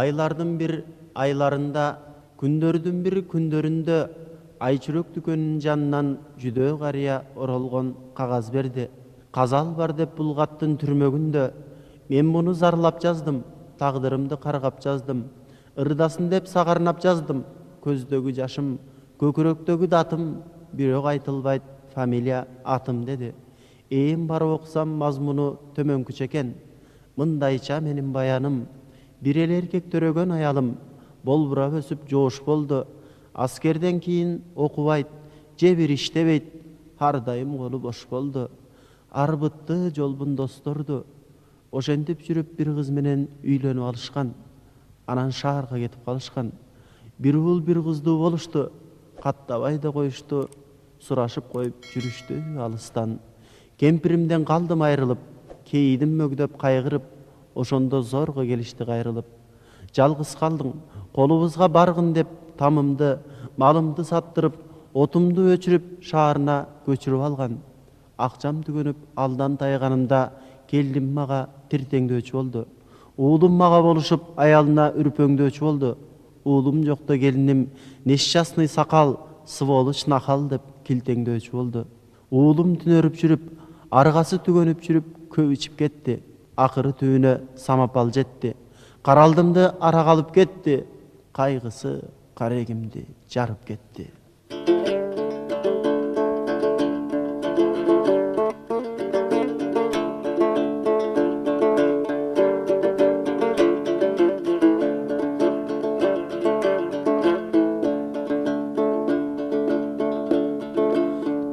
Айлардын бир айларында, күндөрдүн бир күндөрүндө айчүрөк дүкөнүнүн жанынан жүдөө карыя оролгон кагаз берди. Казал бар деп булгаттын түрмөгүндө мен муну зарлап жаздым, тагдырымды каргап жаздым. Ырдасын деп сагарнап жаздым, көздөгү жашым, көкүрөктөгү датым, бирок айтылбайт фамилия атым деди. Ээн барып окусам мазмуну төмөнкүчө экен. Мындайча менин баяным, бир эле эркек төрөгөн аялым, болбурап өсүп жоош болду. Аскерден кийин окубайт, же бир иштебейт, ар дайым колу бош болду. Арбытты жолбун досторду, ошентип жүрүп бир кыз менен үйлөнүп алышкан. Анан шаарга кетип калышкан. Бир уул бир кыздуу болушту, каттабай да коюшту, сурашып коюп жүрүштү алыстан. Кемпиримден калдым айрылып, кейидим мөгдөп кайгырып, ошондо зорго келишти кайрылып. Жалгыз калдың, колубузга баргын деп тамымды, малымды саттырып, отумду өчүрүп, шаарына көчүрүп алган. Акчам түгөнүп, алдан тайганымда келдим мага тиртеңдөөчү болду. Уулум мага болушуп, аялына үрпөңдөөчү болду. Уулум жокто келиним несчастный сакал, сволочь нахал деп килтеңдөөчү болду. Уулум түнөрүп жүрүп, аргасы түгөнүп жүрүп, көп ичип кетти. Акыры түбүнө самапал жетти. Каралдымды ара калып кетти. Кайгысы карегимди жарып кетти.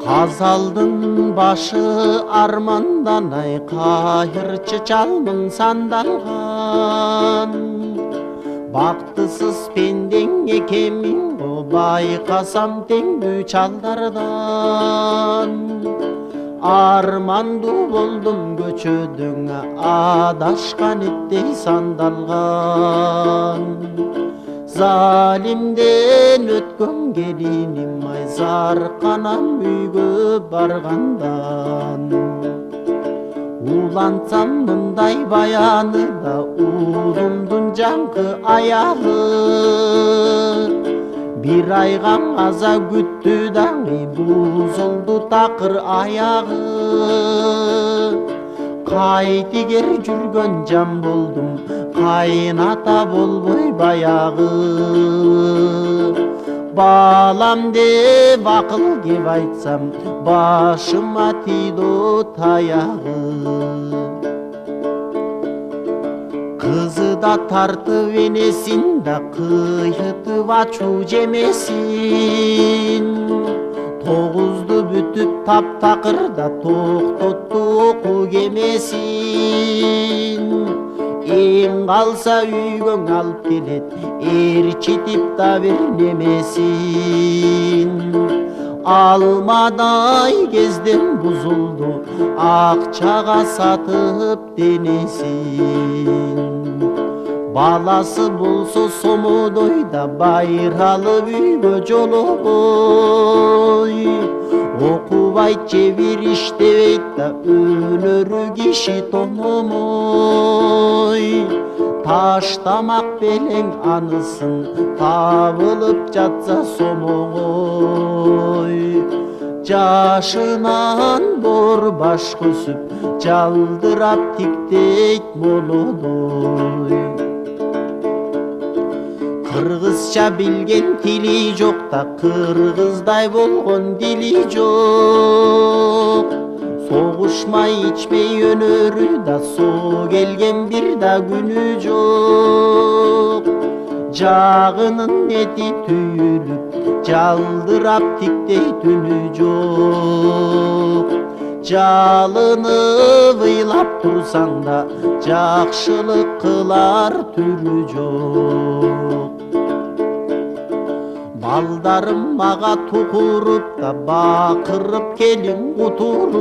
Казалдын башы армандан ай, кайырчы чалмын сандалган. Бактысыз пендең экенмин го, байкасам теңдүү чалдардан. Армандуу болдум көчөдөң, адашкан иттей сандалган. Залимден өткөн келиним ай, зарканам үйгө баргандан. Улантсам мындай баяны да, уулумдун жаңкы аялы. Бир айга аза күттү даңы, бузулду такыр аягы. Кайтигер жүргөн жан болдум, кайната болбой баягы. Балам деп акыл кеп айтсам, башыма тийди таягы. Кызы да тартып энесин да, кыйытып ачуу жемесин. Тогузду бүтүп таптакырда, токтотту оку кемесин. Эң калса үйгөң алып келет, ээрчитип да бир немесин. Алмадай кезден бузулду, акчага сатып денесин. Баласы болсо сомодой да, байралып үйгө жолобой. Окубайт же бир иштебейт да, өлөрү киши тономой. Таштамак белең анысын, табылып жатса сомоңой. Жашынан бор баш көсүп, жалдырап тиктейт молодой. Кыргызча билген тили жок да, кыргыздай болгон дили жок. Согушмай ичмей өнөрү да, соо келген бир да күнү жок. Жагынын эти түйүлүп, жалдырап тиктей түнү жок. Жалыны ыйлап турсаң да, жакшылык кылар түрү жок. Балдарым мага тукуруп да, бакырып келин кутуруп.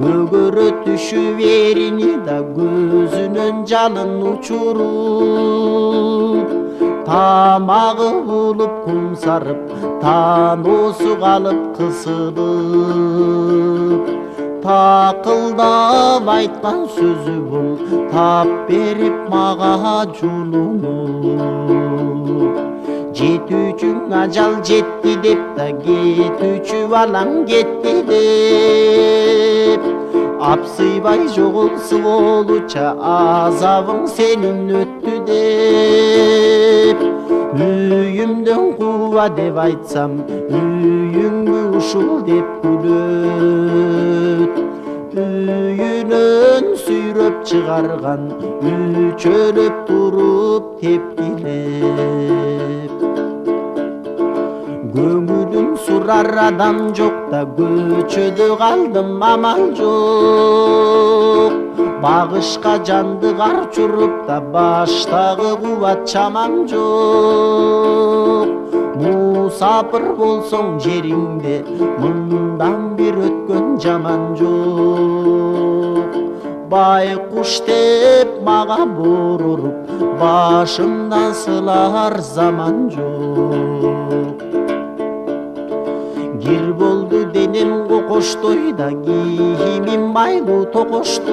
Көгөрө түшүп эрини да, көзүнөн жалын учуруп. Тамагы булуп кум сарып, таноосу калып кысылып. такылдап айткан сөзү бул, тап берип мага жолуну. Жетүүчүң ажал жетти деп да, кетүүчү балам кетти деп, апсыйбай жоголсу болуча азабың сенин өттү деп. Үйүмдөн кууба деп айтсам, үйүңбү ушул деп күлөт. Үйүнөн сүйрөп чыгарган, үчөлөп туруп тепкилеп. Көңүлүн сурар адам жок да, көчөдө калдым амал жок. Багышка жанды кар чуруп да, баштагы кубат чамам жок. Мусапыр болсоң жериңде, мындан бир өткөн жаман жок. Байкуш деп мага боруруп, башымдан сылар заман жок. Кир болду денем кокоштой да, кийимим майлуу токоштой.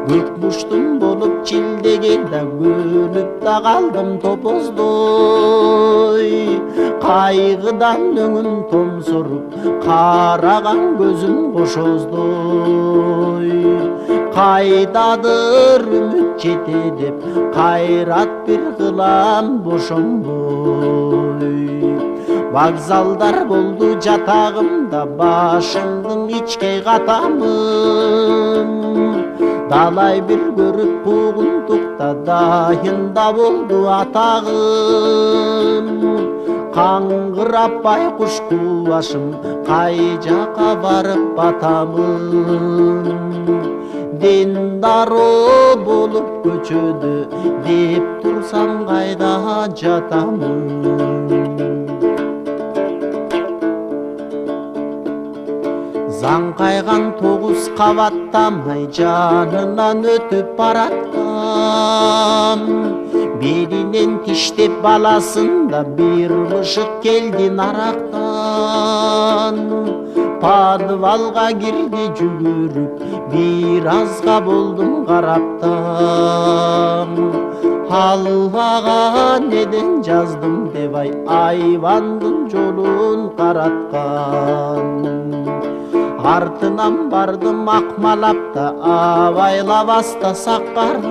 Көк муштум болуп чилдеген да, көнүп да калдым топоздой. Кайгыдан өңүм томсоруп, караган көзүм кошоздой. Кайдадыр үмүт жете деп, кайрат бир кылам бошонбой. Вокзалдар болду жатагымда, башымдын ичке катамын. Далай бир көрүп куугунтукта, дайында болду атагым. Каңгырап байкуш кубашым, кай жака барып батамын. Дендаро болуп көчөдө, деп турсам кайда жатамын. Заңкайган 9 кабаттамай жанынан өтүп бараткам. Белинен тиштеп баласында, бир мышык келди нарактан. Подвалга кирди жүгүрүп, бир азга болдум караптан. Аллага неден жаздым деп айбандын жолун караткан. Артынан бардым акмалап да, абайлабаста саккарап.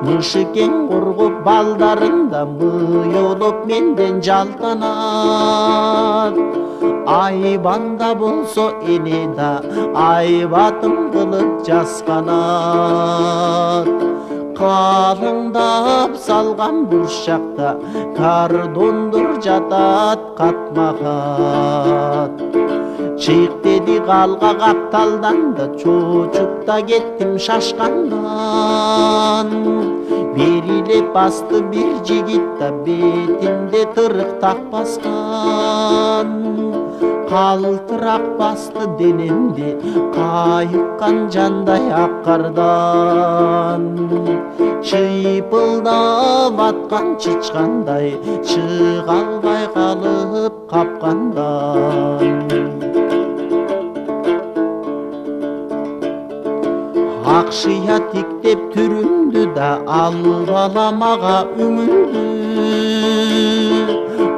Мышыкең коргоп балдарында, мыйолуп менден жалтанат. Айбанда болсо эне да, айбатым кылып жасканат. Калыңдап салган бурчакта, кардондур жатат катма-кат. Чыйк деди калга капталдан да, чочуп да кеттим шашкандан. Бериле басты бир жигит да, бетинде тырык так баскан. Калтырак басты денемде, кайыккан жандай аккардан. Чыйпылдап аткан чычкандай, чыга албай калып капкандан. Акшыя тиктеп түрүндү да, ал бала мага үңүлдү.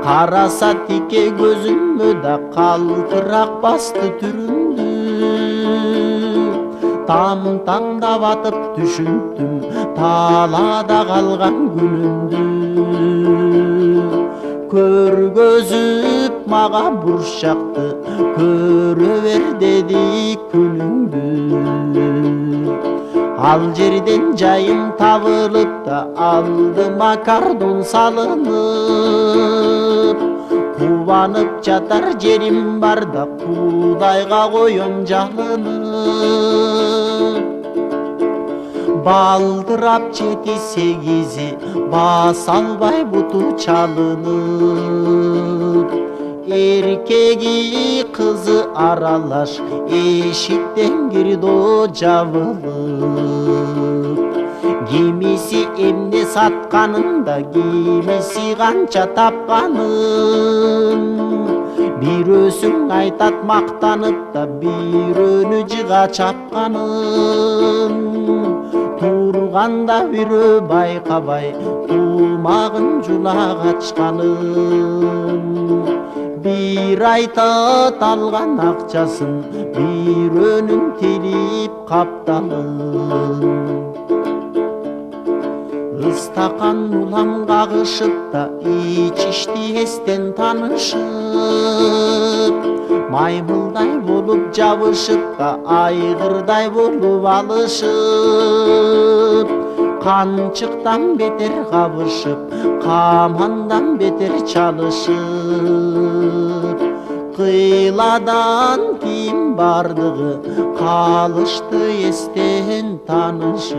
Караса тике көзүмө да, калтырак басты түрүндү. Там-таңдап атып түшүндүм, талаада калган күнүмдү. Көргөзүп мага бурчакты, көрө бер деди күнүңдү. Ал жерден жайым табылып да, алдыма кардон салынып. Кубанып жатар жерим бар да, Кудайга коем жалынып. Балдырап 7-8 бас албай буту чалынып. Эркеги кызы аралаш, эшиктен кирди жабылып. Кимиси эмне сатканын да, кимиси канча тапканын. Бирөөсүң айтат мактанып да бирөөнү жыга чапканын. Турганда бирөө байкабай тумагын жула качканын. Бир айтат алган акчасын бирөөнүн телип капталын. Ыстакан улам кагышып да ичишти эстен танышып. Маймылдай болуп жабышып да айгырдай болуп алышып. Канчыктан бетер кабышып, камандан бетер чалышып. Кыйладан кийин бардыгы калышты эстен танышып.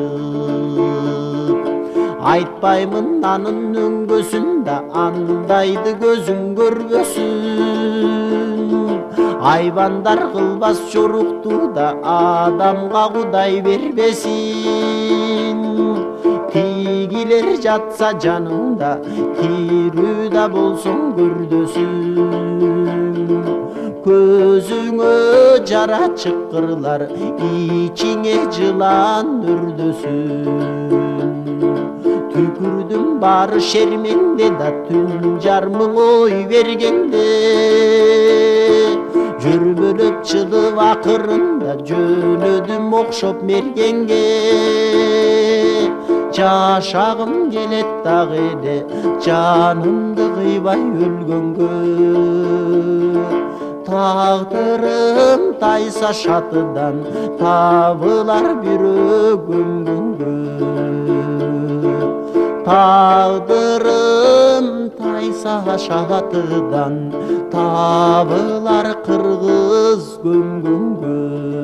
Айтпаймын анын өңгөсүн да андайды көзүң көрбөсүн. Айбандар кылбас жорукту да адамга Кудай бербесин. Тигилер жатса жаныңда тирүү да болсоң көрдөсүн. Көзүңө жара чыккырлар ичиңе жылан өрдөсүн. Түкүрдүм бары шерменде да түн жармың ой бергенде. Жүрбөлөп чылып акырында жөнөдүм окшоп мергенге. Жашагым келет дагы эле жанымды кыйбай өлгөнгө. Тагдырым тайса шатыдан табылар бирөө көмгөнгө. Тагдырым тайса шатыдан табылар кыргыз көмгөнгө.